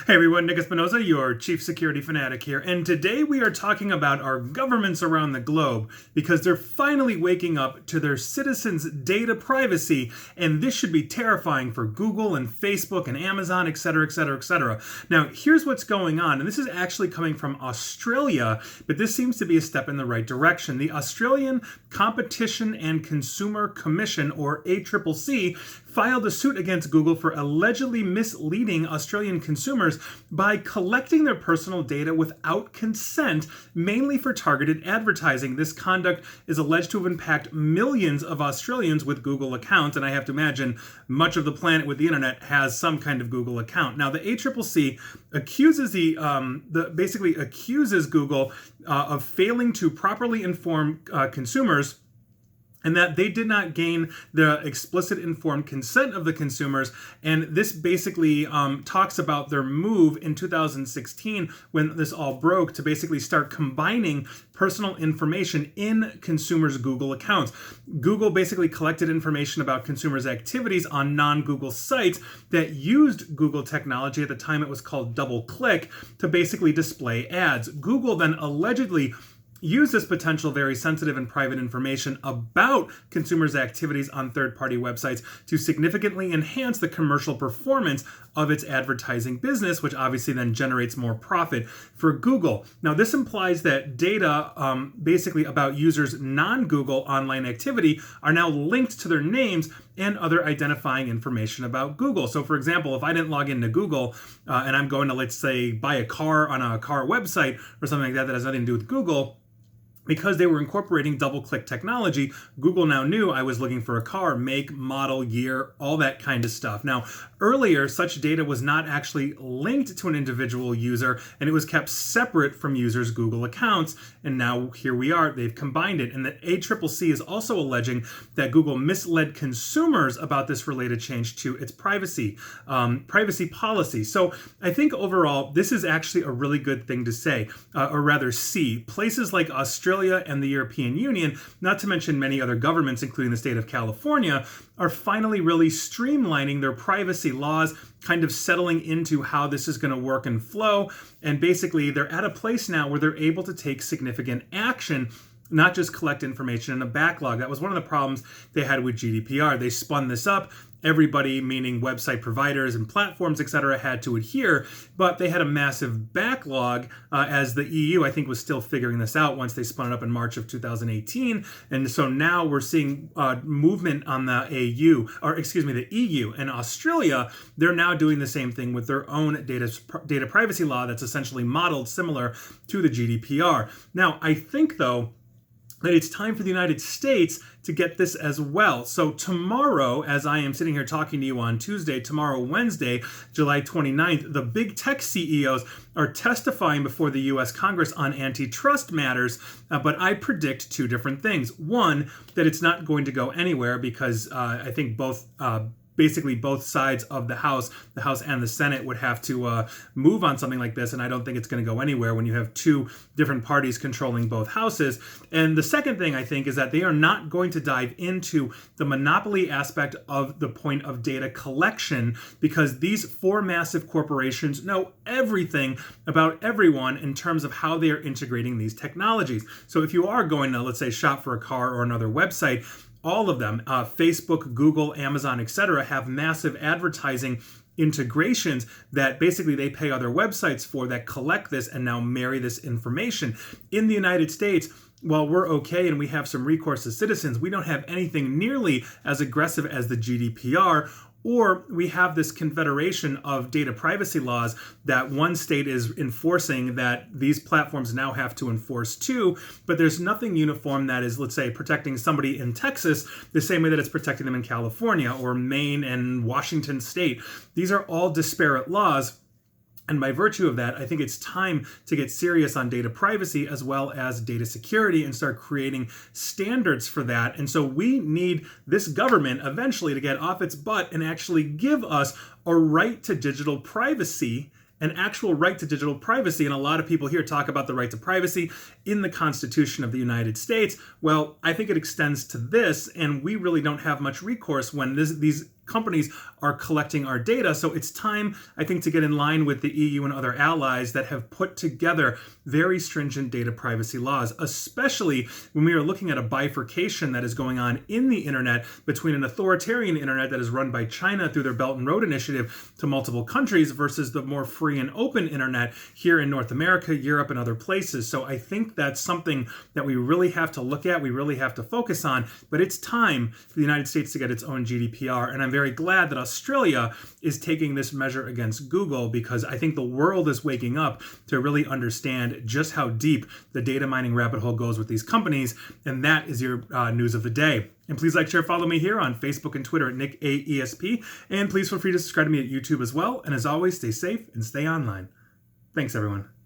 Hey everyone, Nick Espinosa, your chief security fanatic here, and today we are talking about our governments around the globe because they're finally waking up to their citizens' data privacy, and this should be terrifying for Google and Facebook and Amazon, etc., etc., etc. Now, here's what's going on, and this is actually coming from Australia, but this seems to be a step in the right direction. The Australian Competition and Consumer Commission, or ACCC, filed a suit against Google for allegedly misleading Australian consumers by collecting their personal data without consent, mainly for targeted advertising. This conduct is alleged to have impacted millions of Australians with Google accounts, and I have to imagine much of the planet with the internet has some kind of Google account. Now, the ACCC accuses basically accuses Google of failing to properly inform consumers, and that they did not gain the explicit informed consent of the consumers. And this basically talks about their move in 2016, when this all broke, to basically start combining personal information in consumers' Google accounts. Google basically collected information about consumers' activities on non-Google sites that used Google technology. At the time, it was called DoubleClick, to basically display ads. Google then allegedly use this potential very sensitive and private information about consumers' activities on third-party websites to significantly enhance the commercial performance of its advertising business, which obviously then generates more profit for Google. Now, this implies that data basically about users' non-Google online activity are now linked to their names and other identifying information about Google. So, for example, if I didn't log into Google and I'm going to, let's say, buy a car on a car website or something like that that has nothing to do with Google, because they were incorporating DoubleClick technology, Google now knew I was looking for a car, make, model, year, all that kind of stuff. Now, earlier, such data was not actually linked to an individual user, and it was kept separate from users' Google accounts. And now here we are, they've combined it. And the ACCC is also alleging that Google misled consumers about this related change to its privacy policy. So I think overall, this is actually a really good thing to say, or rather see. Places like Australia and the European Union, not to mention many other governments, including the state of California, are finally really streamlining their privacy laws, kind of settling into how this is going to work and flow. And basically, they're at a place now where they're able to take significant action, not just collect information in a backlog. That was one of the problems they had with GDPR. They spun this up. Everybody, meaning website providers and platforms, etc., had to adhere, but they had a massive backlog as the EU, I think, was still figuring this out once they spun it up in March of 2018. And so now we're seeing movement on the the EU and Australia. They're now doing the same thing with their own data privacy law that's essentially modeled similar to the GDPR. Now, I think, though, that it's time for the United States to get this as well. So tomorrow, as I am sitting here talking to you on Tuesday, tomorrow, Wednesday, July 29th, the big tech CEOs are testifying before the U.S. Congress on antitrust matters, but I predict two different things. One, that it's not going to go anywhere because I think basically both sides of the House and the Senate, would have to move on something like this, and I don't think it's going to go anywhere when you have two different parties controlling both houses. And the second thing I think is that they are not going to dive into the monopoly aspect of the point of data collection, because these four massive corporations know everything about everyone in terms of how they are integrating these technologies. So if you are going to, let's say, shop for a car or another website, all of them, Facebook, Google, Amazon, etc., have massive advertising integrations that basically they pay other websites for that collect this and now marry this information. In the United States, while we're okay and we have some recourse as citizens, we don't have anything nearly as aggressive as the GDPR. Or we have this confederation of data privacy laws that one state is enforcing that these platforms now have to enforce too, but there's nothing uniform that is, let's say, protecting somebody in Texas the same way that it's protecting them in California or Maine and Washington State. These are all disparate laws. And by virtue of that, I think it's time to get serious on data privacy as well as data security and start creating standards for that. And so we need this government eventually to get off its butt and actually give us a right to digital privacy, an actual right to digital privacy. And a lot of people here talk about the right to privacy in the Constitution of the United States. Well, I think it extends to this, and we really don't have much recourse when these companies are collecting our data. So it's time, I think, to get in line with the EU and other allies that have put together very stringent data privacy laws, especially when we are looking at a bifurcation that is going on in the internet between an authoritarian internet that is run by China through their Belt and Road Initiative to multiple countries versus the more free and open internet here in North America, Europe, and other places. So I think that's something that we really have to look at, we really have to focus on, but it's time for the United States to get its own GDPR, and I'm very glad that Australia is taking this measure against Google, because I think the world is waking up to really understand just how deep the data mining rabbit hole goes with these companies, and that is your news of the day. And please like, share, follow me here on Facebook and Twitter at NickAESP, and please feel free to subscribe to me at YouTube as well, and as always, stay safe and stay online. Thanks, everyone.